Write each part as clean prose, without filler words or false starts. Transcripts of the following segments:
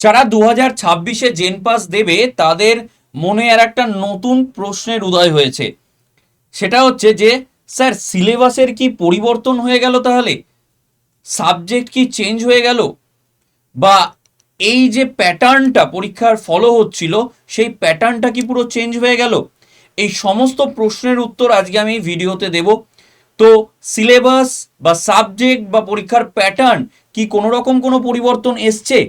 যারা 2026-এ gen pass দেবে তাদের মনে আর একটা নতুন প্রশ্নের উদয় হয়েছে। সেটা হচ্ছে যে স্যার সিলেবাসের কি পরিবর্তন হয়ে গেল, তাহলে সাবজেক্ট কি চেঞ্জ হয়ে গেল, বা এই যে প্যাটার্নটা পরীক্ষার ফলো হচ্ছিল সেই প্যাটার্নটা কি পুরো চেঞ্জ হয়ে গেল? এই সমস্ত প্রশ্নের উত্তর আজকে আমি ভিডিওতে দেব। তো সিলেবাস বা সাবজেক্ট বা পরীক্ষার প্যাটার্ন কি কোনো রকম কোনো পরিবর্তন এসছে,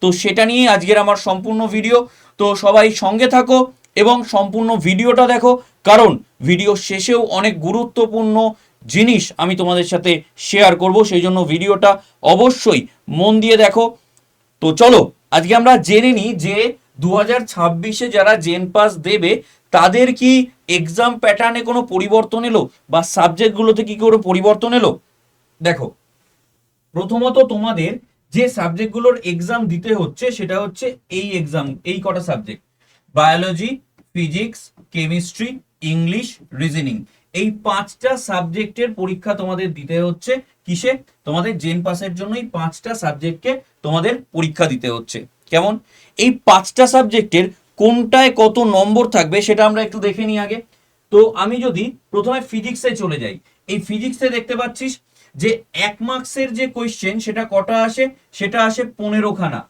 তো সেটা নিয়ে আজকের আমার সম্পূর্ণ ভিডিও। তো সবাই সঙ্গে থাকো এবং সম্পূর্ণ ভিডিওটা দেখো, কারণ ভিডিও শেষেও অনেক গুরুত্বপূর্ণ জিনিস আমি তোমাদের সাথে শেয়ার করব, সেই জন্য ভিডিওটা অবশ্যই মন দিয়ে দেখো। তো চলো আজকে আমরা জেনে নিই যে 2026-এ যারা জেন পাস দেবে তাদের কি এক্সাম প্যাটার্নে কোনো পরিবর্তন এলো বা সাবজেক্টগুলোতে কি কোনো পরিবর্তন এলো। দেখো, প্রথমত তোমাদের যে সাবজেক্টগুলোর এক্সাম দিতে হচ্ছে সেটা হচ্ছে এই এক্সাম, এই কটা subject: biology, physics, chemistry, English, reasoning. এই পাঁচটা সাবজেক্টের পরীক্ষা তোমাদের দিতে হচ্ছে। কিসে? তোমাদের জেন পাসের জন্য এই পাঁচটা সাবজেক্টকে তোমাদের পরীক্ষা দিতে হচ্ছে। কেমন? এই পাঁচটা সাবজেক্টের কোনটায় কত নম্বর থাকবে সেটা আমরা একটু দেখে নিই আগে। তো আমি যদি প্রথমে ফিজিক্সে চলে যাই, এই ফিজিক্সে দেখতে পাচ্ছিস যে 1 মার্কসের যে কোয়েশ্চেন সেটা কটা আসে, সেটা আসে 15খানা।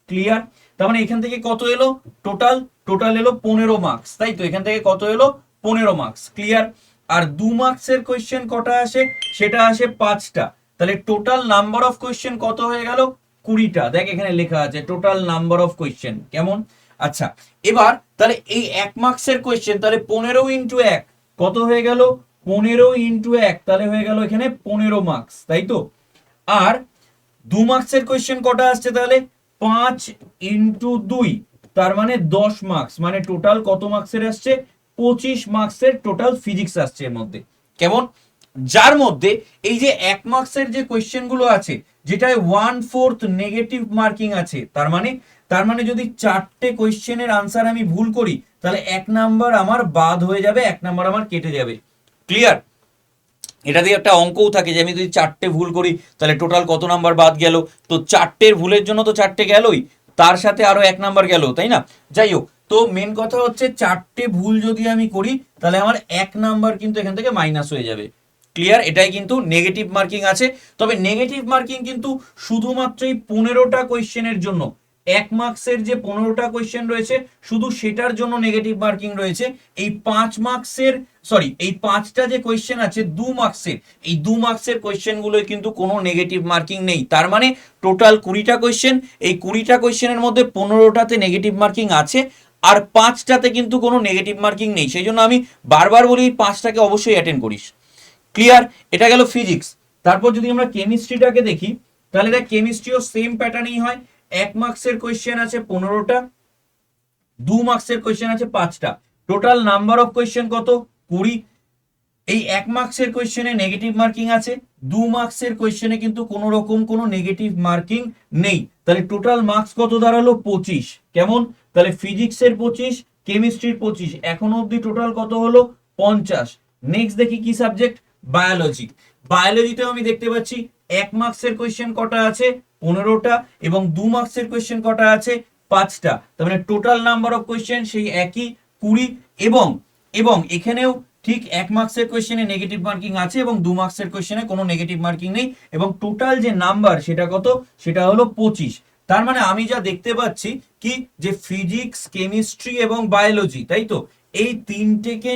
ক্লিয়ার? তার মানে এখান থেকে কত এলো? টোটাল টোটাল এলো 15 মার্কস, তাই তো? এখান থেকে কত এলো? 15 মার্কস। ক্লিয়ার? আর 2 মার্কসের কোয়েশ্চেন কটা আসে? সেটা আসে 5টা। তাহলে টোটাল নাম্বার অফ কোয়েশ্চেন কত হয়ে গেল? 20টা। দেখ এখানে লেখা আছে টোটাল নাম্বার অফ কোয়েশ্চেন। কেমন? আচ্ছা, এবার তাহলে এই 1 মার্কসের কোয়েশ্চেন, তাহলে 15 × 1 কত হয়ে গেল? 15 × 1 তাহলে হয়ে গেল এখানে 15 মার্কস, তাই তো? আর 2 মার্কসের কোয়েশ্চেন কটা আসছে তাহলে? 5 × 2, তার মানে 10 মার্কস। মানে টোটাল কত মার্কসের আসছে? 25 মার্কসের টোটাল ফিজিক্স আসছে এর মধ্যে। কেমন? যার মধ্যে এই যে 1 মার্কসের যে কোয়েশ্চেন গুলো আছে, যেটায় 1/4 নেগেটিভ মার্কিং আছে, তার মানে যদি 4টে কোয়েশ্চেনের আনসার আমি ভুল করি তাহলে 1 নাম্বার আমার বাদ হয়ে যাবে, 1 নাম্বার আমার কেটে যাবে। ক্লিয়ার? এটা দিয়ে একটা অঙ্কও থাকে যে আমি যদি 4টে ভুল করি তাহলে টোটাল কত নাম্বার বাদ গেল। তো 4টের ভুলের জন্য তো 4টে গেলই, তার সাথে আরো 1 নাম্বার গেল, তাই না? যাই হোক, তো মেন কথা হচ্ছে 4টে ভুল যদি আমি করি তাহলে আমার 1 নাম্বার কিন্তু এখান থেকে মাইনাস হয়ে যাবে। ক্লিয়ার? এটাই কিন্তু নেগেটিভ মার্কিং আছে। তবে নেগেটিভ মার্কিং কিন্তু শুধুমাত্র এই 15টা কোয়েশ্চেনের জন্য। 1 মার্কসের যে 15টা কোয়েশ্চেন রয়েছে শুধু সেটার জন্য নেগেটিভ মার্কিং রয়েছে। এই 5 মার্কসের, সরি, এই 5টা যে কোয়েশ্চেন আছে 2 মার্কসের, এই 2 মার্কসের কোয়েশ্চেন গুলোয় কিন্তু কোনো নেগেটিভ মার্কিং নেই। তার মানে টোটাল 20টা কোয়েশ্চেন, এই 20টা কোয়েশ্চেনের মধ্যে 15টাতে নেগেটিভ মার্কিং আছে, আর 5টাতে কিন্তু কোনো নেগেটিভ মার্কিং নেই। সেই জন্য আমি বারবার বলি এই 5টাকে অবশ্যই অ্যাটেন্ড করিস। ক্লিয়ার? এটা গেল ফিজিক্স। তারপর যদি আমরা কেমিস্ট্রিটাকে দেখি তাহলে দেখ কেমিস্ট্রিও সেম প্যাটার্নই হয়। 1 মার্কসের কোয়েশ্চেন আছে 15টা, 2 মার্কসের কোয়েশ্চেন আছে 5টা। টোটাল নাম্বার অফ কোয়েশ্চেন কত? 20। এই 1 মার্কসের কোয়েশ্চেনে নেগেটিভ মার্কিং আছে, 2 মার্কসের কোয়েশ্চেনে কিন্তু কোনো রকম কোনো নেগেটিভ মার্কিং নেই। তাহলে টোটাল মার্কস কত দাঁড়ালো? 25। কেমন? তাহলে ফিজিক্সের 25, কেমিস্ট্রির 25, এখনো অবধি টোটাল কত হলো? 50। নেক্সট দেখি কি সাবজেক্ট? বায়োলজি। বায়োলজিতেও আমি দেখতে পাচ্ছি 1 মার্কসের কোয়েশ্চেন কটা আছে? 15টা, এবং 2 মার্কসের কোয়েশ্চেন কটা আছে? 5টা। তার মানে টোটাল নাম্বার অফ কোয়েশ্চেন সেই একই, 20। এবং এবং এখানেও ঠিক 1 মার্কসের কোয়েশ্চেনে নেগেটিভ মার্কিং আছে এবং 2 মার্কসের কোয়েশ্চেনে কোনো নেগেটিভ মার্কিং নেই, এবং টোটাল যে নাম্বার সেটা কত? সেটা হলো 25। তার মানে আমি যা দেখতে পাচ্ছি কি, যে ফিজিক্স, কেমিস্ট্রি এবং বায়োলজি, তাই তো, এই তিনটেকে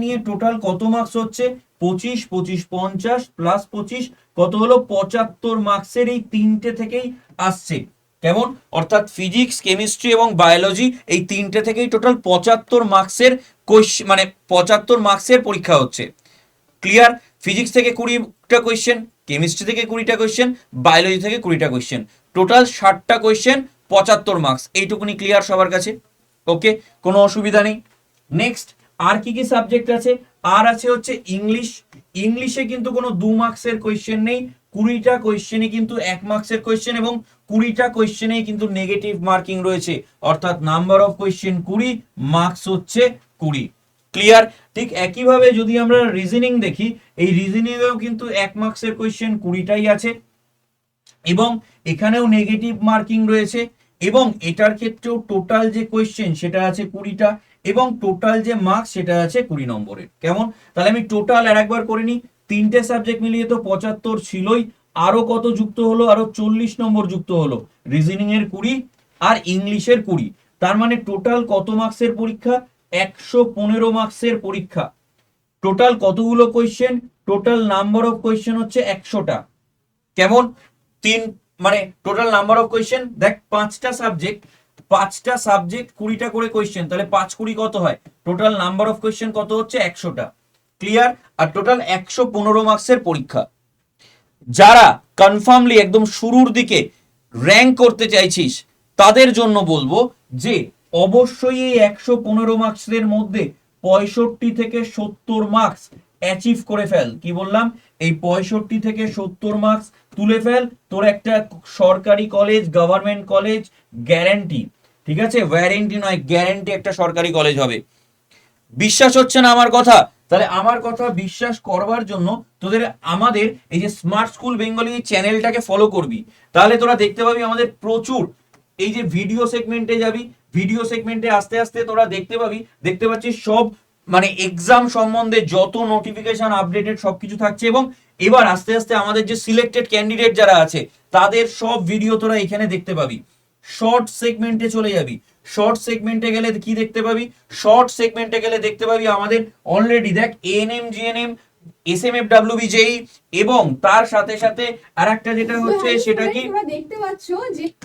নিয়ে টোটাল কত মার্কস হচ্ছে? 25, 25, 50 প্লাস 25 কত হলো? 75 মার্কসের এই তিনটে থেকেই আসছে। কেমন? অর্থাৎ ফিজিক্স, কেমিস্ট্রি এবং বায়োলজি এই তিনটে থেকেই টোটাল 75 মার্কসের কোয়েশ্চেন, মানে 75 মার্কসের পরীক্ষা হচ্ছে। ক্লিয়ার? ফিজিক্স থেকে 20টা কোয়েশ্চেন, কেমিস্ট্রি থেকে 20টা কোয়েশ্চেন, বায়োলজি থেকে 20টা কোয়েশ্চেন, টোটাল 60টা কোয়েশ্চেন, 75 মার্কস। এইটুকুনি ক্লিয়ার সবার কাছে? ওকে, কোনো অসুবিধা নেই। নেক্সট আর কি কি সাবজেক্ট আছে? আর আছে হচ্ছে ইংলিশ। ইংলিশে কিন্তু কোনো 2 মার্কসের কোয়েশ্চেন নেই, 20টা কোয়েশ্চেনে কিন্তু 1 মার্কসের কোয়েশ্চেন, এবং 20টা কোয়েশ্চেনেই কিন্তু নেগেটিভ মার্কিং রয়েছে। অর্থাৎ নাম্বার অফ কোয়েশ্চেন 20, মার্কস হচ্ছে 20। ক্লিয়ার? ঠিক একইভাবে যদি আমরা রিজনিং দেখি, এই রিজনিং এও কিন্তু 1 মার্কসের কোয়েশ্চেন 20টাই আছে, এবং এখানেও নেগেটিভ মার্কিং রয়েছে, এবং এটার ক্ষেত্রেও টোটাল যে কোয়েশ্চেন সেটা আছে 20টা, এবং টোটাল যে মার্কস সেটা আছে 20 নম্বরের। কেমন? তাহলে আমি টোটাল আর একবার করে নিই, 3টে সাবজেক্ট মিলিয়ে তো 75 ছিলই, আরো কত যুক্ত হলো, আরো 40 নম্বর যুক্ত হলো, রিজনিং এর 20 আর ইংলিশের 20। তার মানে টোটাল কত মার্কসের পরীক্ষা? 115 মার্কসের পরীক্ষা। টোটাল কতগুলো question? Total number of question হচ্ছে 100টা। কেমন? তিন মানে টোটাল নাম্বার অফ কোয়েশ্চেন দেখ, 5টা সাবজেক্ট 20টা করে কোয়েশ্চেন, তাহলে 5 20 কত হয়? টোটাল নাম্বার অফ কোয়েশ্চেন কত হচ্ছে? 100টা। ক্লিয়ার? আর টোটাল 115 মার্কসের পরীক্ষা। যারা কনফার্মলি একদম শুরুর দিকে র্যাঙ্ক করতে চাইছিস তাদের জন্য বলবো যে অবশ্যই এই 115 মার্কসের মধ্যে 65 থেকে 70 মার্কস অ্যাচিভ করে ফেল। কি বললাম? এই 65 থেকে 70 মার্কস তুলে ফেল, তোর একটা সরকারি কলেজ, গভর্নমেন্ট কলেজ গ্যারান্টি। ঠিক আছে? ওয়ারেন্টি নয়, গ্যারান্টি একটা সরকারি কলেজ হবে। বিশ্বাস হচ্ছে না আমার কথা? তাহলে আমার কথা বিশ্বাস করবার জন্য তোদের আমাদের এই যে স্মার্ট স্কুল বেঙ্গলি চ্যানেলটাকে ফলো করবি, তাহলে তোরা দেখতে পাবি আমাদের প্রচুর, এই যে ভিডিও সেগমেন্টে যাবি, ভিডিও সেগমেন্টে আস্তে আস্তে তোরা দেখতে পাচ্ছিস সব মানে এক্সাম সম্বন্ধে যত নোটিফিকেশন আপডেটেড সবকিছু থাকছে। এবং এবার আস্তে আস্তে আমাদের যে সিলেক্টেড ক্যান্ডিডেট যারা আছে তাদের সব ভিডিও তোরা এখানে দেখতে পাবি। শর্ট সেগমেন্টে চলে যাবি, শর্ট সেগমেন্টে গেলে কি দেখতে পাবি? শর্ট সেগমেন্টে গেলে দেখতে পাবি আমাদের অলরেডি দেখ এএনএম, জিএনএম, এসএমএফ, ডাব্লিউবিজেই, এবং তার সাথে সাথে আরেকটা যেটা হচ্ছে সেটা কি,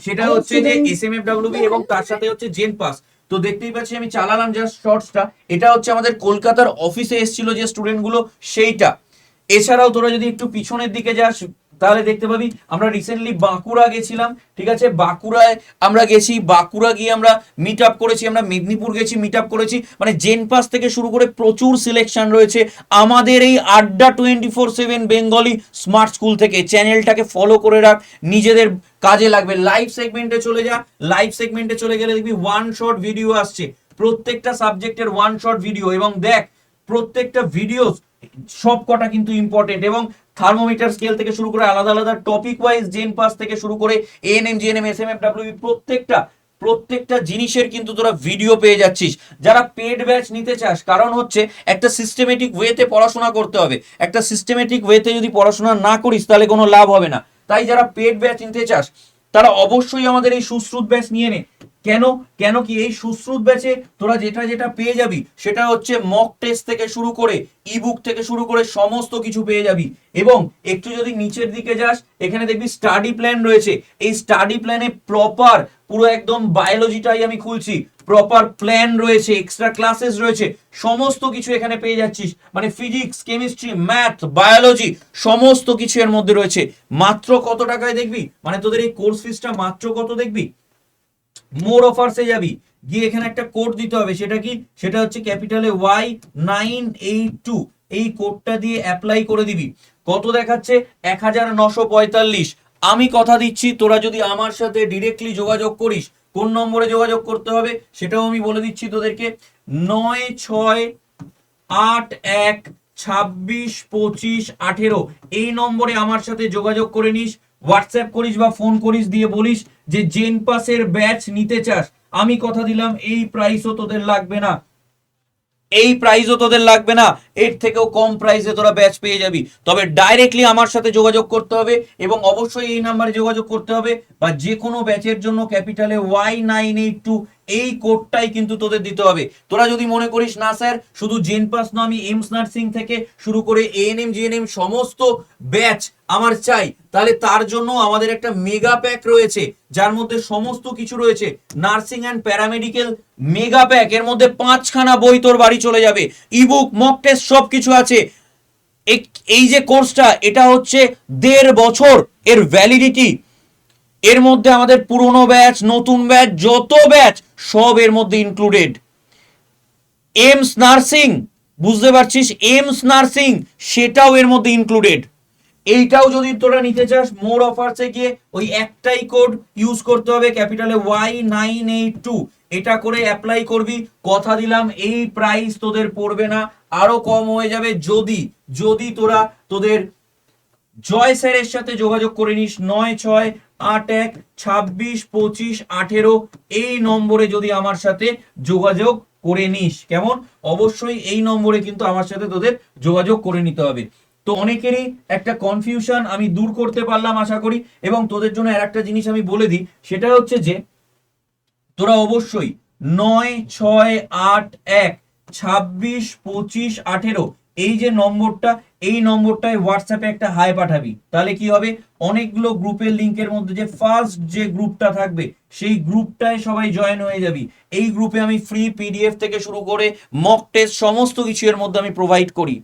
সেটা হচ্ছে যে এসএমএফ ডাব্লিউবি এবং তার সাথে হচ্ছে জেন পাস। তো দেখতেই পাচ্ছি আমি চালালাম জাস্ট শর্টসটা, এটা হচ্ছে আমাদের কলকাতার অফিসে এসেছিল যে স্টুডেন্ট গুলো সেইটা। এছাড়াও তোরা যদি একটু পিছনের দিকে যাস তাহলে দেখতে পাবি আমরা রিসেন্টলি বাঁকুড়া গেছিলাম। ঠিক আছে? বাঁকুড়ায় আমরা গেছি, বাঁকুড়া গিয়ে আমরা মিট আপ করেছি, আমরা মেদিনীপুর গেছি, মিট আপ করেছি। মানে জেন পাস থেকে শুরু করে প্রচুর সিলেকশন রয়েছে আমাদের এই আড্ডা 24/7 বেঙ্গলি স্মার্ট স্কুল থেকে। চ্যানেলটাকে ফলো করে রাখ, নিজেদের কাজে লাগবে। লাইভ সেগমেন্টে চলে যা, লাইভ সেগমেন্টে চলে গেলে দেখবি ওয়ান শট ভিডিও আসছে, প্রত্যেকটা সাবজেক্টের ওয়ান শট ভিডিও। এবং দেখ প্রত্যেকটা ভিডিও সব কটা কিন্তু ইম্পর্টেন্ট, এবং থার্মোমিটার স্কেল থেকে শুরু করে আলাদা আলাদা টপিক ওয়াইজ জেন পাস থেকে শুরু করে এএনএম, জিএনএম, এসএমএফ, ডাব্লিউবি প্রত্যেকটা জিনিসের কিন্তু তোরা ভিডিও পেয়ে যাচ্ছিস। যারা পেড ব্যাচ নিতে চাস, কারণ হচ্ছে একটা সিস্টেমেটিক ওয়েতে পড়াশোনা করতে হবে, একটা সিস্টেমেটিক ওয়েতে যদি পড়াশোনা না করিস তাহলে কোনো লাভ হবে না। তাই যারা পেড ব্যাচ নিতে চাস তারা অবশ্যই আমাদের এই সুশ্রুত ব্যাচ নিয়ে নে। কেন কি এই সুশ্রুত ব্যাচে তোরা যেটা পেয়ে যাবি সেটা হচ্ছে মক টেস্ট থেকে শুরু করে ইবুক থেকে শুরু করে সমস্ত কিছু পেয়ে যাবি। এবং একটু যদি নিচের দিকে যাস এখানে দেখবি স্টাডি প্ল্যান রয়েছে। এই স্টাডি প্ল্যানে প্রপার পুরো একদম বায়োলজিটাই আমি খুলছি, প্রপার প্ল্যান রয়েছে, এক্সট্রা ক্লাসেস রয়েছে, সমস্ত কিছু এখানে পেয়ে যাচ্ছিস। মানে ফিজিক্স, কেমিস্ট্রি, ম্যাথ, বায়োলজি সমস্ত কিছু এর মধ্যে রয়েছে। মাত্র কত টাকায় দেখবি? মানে তোদের এই কোর্স ফিসটা মাত্র কত দেখবি? মোর অফারসে যাবি, গিয়ে এখানে একটা কোড দিতে হবে। সেটা কি? সেটা হচ্ছে ক্যাপিটালে Y982, এই কোডটা দিয়ে অ্যাপ্লাই করে দিবি। কত দেখাচ্ছে? 1945। আমি কথা দিচ্ছি তোরা যদি আমার সাথে ডিরেক্টলি যোগাযোগ করিস, কোন নম্বরে যোগাযোগ করতে হবে সেটাও আমি বলে দিচ্ছি তোদেরকে, 9681262518 এই নম্বরে আমার সাথে যোগাযোগ করে নিস, হোয়াটসঅ্যাপ করিস বা ফোন করিস, দিয়ে বলিস যে জেন পাসের ব্যাচ নিতে চাস। আমি কথা দিলাম এই প্রাইসও তোদের লাগবে না, এই প্রাইসও তোদের লাগবে না, এর থেকেও কম প্রাইসে তোরা ব্যাচ পেয়ে যাবি। তবে ডাইরেক্টলি আমার সাথে যোগাযোগ করতে হবে, এবং অবশ্যই এই নাম্বারে যোগাযোগ করতে হবে, বা যে কোনো ব্যাচের জন্য ক্যাপিটালে Y982 এই কোডটাই কিন্তু তোদের দিতে হবে। তোরা যদি মনে করিস না স্যার শুধু জেন পাস না, আমি এমস নার্সিং থেকে শুরু করে এএনএম, জিএনএম সমস্ত ব্যাচ আমার চাই, তাহলে তার জন্য আমাদের একটা মেগা প্যাক রয়েছে যার মধ্যে সমস্ত কিছু রয়েছে। Nursing and paramedical mega pack, এর মধ্যে 5খানা বই তোর বাড়ি চলে যাবে, ইবুক, মক টেস্ট সবকিছু আছে। এই যে কোর্সটা এটা হচ্ছে 1.5 বছর এর ভ্যালিডিটি। এর মধ্যে আমাদের পুরনো ব্যাচ, নতুন ব্যাচ, যত ব্যাচ সব এর মধ্যে ইনক্লুডেড। এমস নার্সিং, বুঝতে পারছিস, এমস নার্সিং সেটাও এর মধ্যে ইনক্লুডেড। এইটাও যদি তোরা নিতে চাস মোর অফারসে গিয়ে ওই একটাই কোড ইউজ করতে হবে, ক্যাপিটালে Y982, এটা করে অ্যাপ্লাই করবি। কথা দিলাম এই প্রাইস তোদের পড়বে না, আরো কম হয়ে যাবে যদি তোরা তোদের জয় স্যারের সাথে যোগাযোগ করে নিস 9681262518 এই নম্বরে যদি আমার সাথে যোগাযোগ করে নিস। কেমন? অবশ্যই এই নম্বরে কিন্তু আমার সাথে তোদের যোগাযোগ করে নিতে হবে। তো অনেকেরই একটা কনফিউশন আমি দূর করতে পারলাম আশা করি, এবং তোদের জন্য আর একটা জিনিস আমি বলে দিই, সেটা হচ্ছে যে তোরা অবশ্যই 9681262518 এই যে নম্বরটা, এই নম্বরটায় হোয়াটসঅ্যাপে একটা হাই পাঠাবি। তাহলে কি হবে, অনেকগুলো গ্রুপের লিংকের মধ্যে যে ফার্স্ট যে গ্রুপটা থাকবে সেই গ্রুপটায় সবাই জয়েন হয়ে যাবি। এই গ্রুপে আমি ফ্রি পিডিএফ থেকে শুরু করে মক টেস্ট সমস্ত কিছু এর মধ্যে আমি প্রোভাইড করি।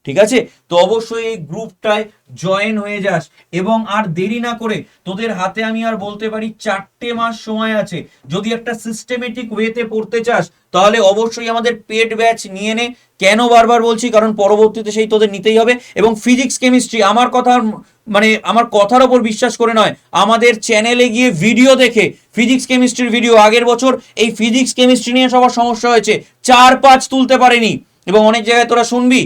ঠিক আছে? তো অবশ্যই এই গ্রুপটায় জয়েন হয়ে যাস, এবং আর দেরি না করে, তোদের হাতে আমি আর বলতে পারি 4টে মাস সময় আছে। যদি একটা সিস্টেমেটিক ওয়েতে পড়তে চাস তাহলে অবশ্যই আমাদের পেড ব্যাচ নিয়ে নে। কেন বারবার বলছি, কারণ পরবর্তীতে সেই তোদের নিতেই হবে। এবং ফিজিক্স কেমিস্ট্রি আমার কথার মানে আমার কথার ওপর বিশ্বাস করে নয়, আমাদের চ্যানেলে গিয়ে ভিডিও দেখে, ফিজিক্স কেমিস্ট্রির ভিডিও, আগের বছর এই ফিজিক্স কেমিস্ট্রি নিয়ে সবার সমস্যা হয়েছে, 4-5 তুলতে পারেনি। এবং অনেক জায়গায় তোরা শুনবি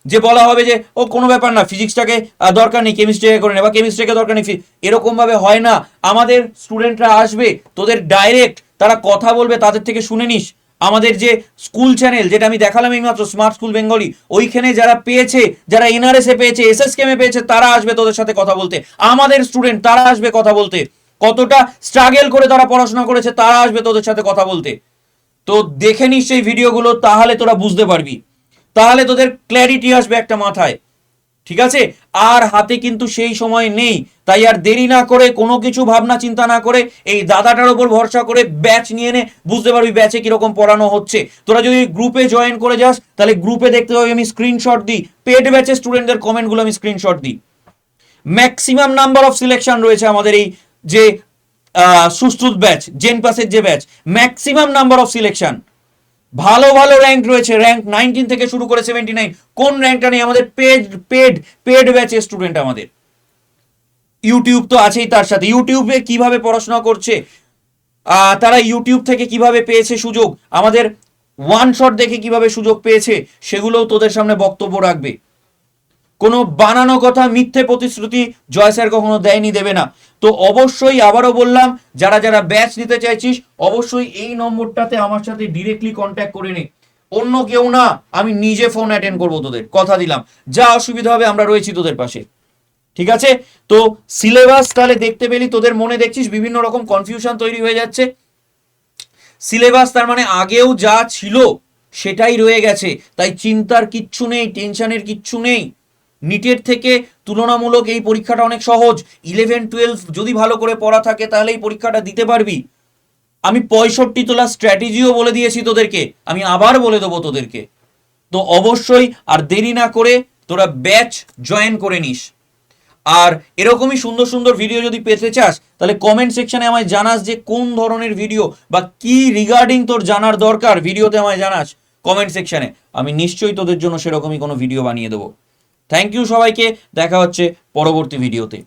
যে বলা হবে যে ও কোনো ব্যাপার না, ফিজিক্সটাকে দরকার নেই, কেমিস্ট্রিকে করে নে, বা কেমিস্ট্রিকে দরকার নেই। এরকম ভাবে হয় না। আমাদের স্টুডেন্টরা আসবে, তোদের ডাইরেক্ট তারা কথা বলবে, তাদের থেকে শুনে নিস। আমাদের যে স্কুল চ্যানেল, যেটা আমি দেখালাম এইমাত্র, স্মার্ট স্কুল বেঙ্গলি, ওইখানে যারা পেয়েছে, যারা এনআরএস এ পেয়েছে, এসএসকেএম এ পেয়েছে, তারা আসবে তোদের সাথে কথা বলতে। আমাদের স্টুডেন্ট তারা আসবে কথা বলতে, কতটা স্ট্রাগল করে তারা পড়াশোনা করেছে, তারা আসবে তোদের সাথে কথা বলতে। তো দেখে নিস সেই ভিডিওগুলো, তাহলে তোরা বুঝতে পারবি, তাহলে তোদের ক্ল্যারিটি আসবে একটা মাথায়। ঠিক আছে? আর হাতে কিন্তু সেই সময় নেই, তাই আর দেরি না করে, কোনো কিছু ভাবনা চিন্তা না করে, এই দাদাটার উপর ভরসা করে ব্যাচ নিয়ে নে। বুঝতে পারবি ব্যাচে কিরকম পড়ানো হচ্ছে। তোরা যদি গ্রুপে জয়েন করে যাস তাহলে গ্রুপে দেখতে পাবি আমি স্ক্রিনশট দিই, পেড ব্যাচে স্টুডেন্টদের কমেন্টগুলো আমি স্ক্রিনশট দিই। ম্যাক্সিমাম নাম্বার অফ সিলেকশন রয়েছে আমাদের এই যে সুশ্রুত ব্যাচ, জেন পাসের যে batch, maximum number of selection, ভালো ভালো র্যাঙ্ক রয়েছে, র্যাঙ্ক 19 থেকে শুরু করে 79। কোন র্যাঙ্কটা নেই? আমাদের পেড পেড পেড ব্যাচের স্টুডেন্ট আমাদের। ইউটিউব তো আছেই, তার সাথে ইউটিউবে কিভাবে পড়াশোনা করছে, তারা ইউটিউব থেকে কিভাবে পেয়েছে সুযোগ, আমাদের ওয়ান শট দেখে কিভাবে সুযোগ পেয়েছে, সেগুলোও তোদের সামনে বক্তব্য রাখবে। কোনো বানানো কথা, মিথ্যে প্রতিশ্রুতি জয় স্যার কখনো দেয়নি, দেবে না। তো অবশ্যই আবারও বললাম, যারা যারা ব্যাচ নিতে চাইছিস অবশ্যই এই নম্বরটাতে আমার সাথে ডিরেক্টলি কন্ট্যাক্ট করে নে। অন্য কেউ না, আমি নিজে ফোন অ্যাটেন্ড করবো তোদের, কথা দিলাম। যা অসুবিধা হবে আমরা রয়েছি তোদের পাশে। ঠিক আছে? তো সিলেবাস তাহলে দেখতে পেলি, তোদের মনে দেখছিস বিভিন্ন রকম কনফিউশন তৈরি হয়ে যাচ্ছে। সিলেবাস তার মানে আগেও যা ছিল সেটাই রয়ে গেছে, তাই চিন্তার কিচ্ছু নেই, টেনশনের কিচ্ছু নেই। নিটের থেকে তুলনামূলক এই পরীক্ষাটা অনেক সহজ। 11-12 যদি ভালো করে পড়া থাকে তাহলে এই পরীক্ষাটা দিতে পারবি। আমি 65 তোলা স্ট্র্যাটেজিও বলে দিয়েছি তোদেরকে, আমি আবার বলে দেবো তোদেরকে। তো অবশ্যই আর দেরি না করে তোরা ব্যাচ জয়েন করে নিস। আর এরকমই সুন্দর সুন্দর ভিডিও যদি পেতে চাস তাহলে কমেন্ট সেকশনে আমায় জানাস যে কোন ধরনের ভিডিও বা কি রিগার্ডিং তোর জানার দরকার, ভিডিওতে আমায় জানাস কমেন্ট সেকশনে। আমি নিশ্চয়ই তোদের জন্য সেরকমই কোনো ভিডিও বানিয়ে দেবো। থ্যাংক ইউ সবাইকে, দেখা হচ্ছে পরবর্তী ভিডিওতে।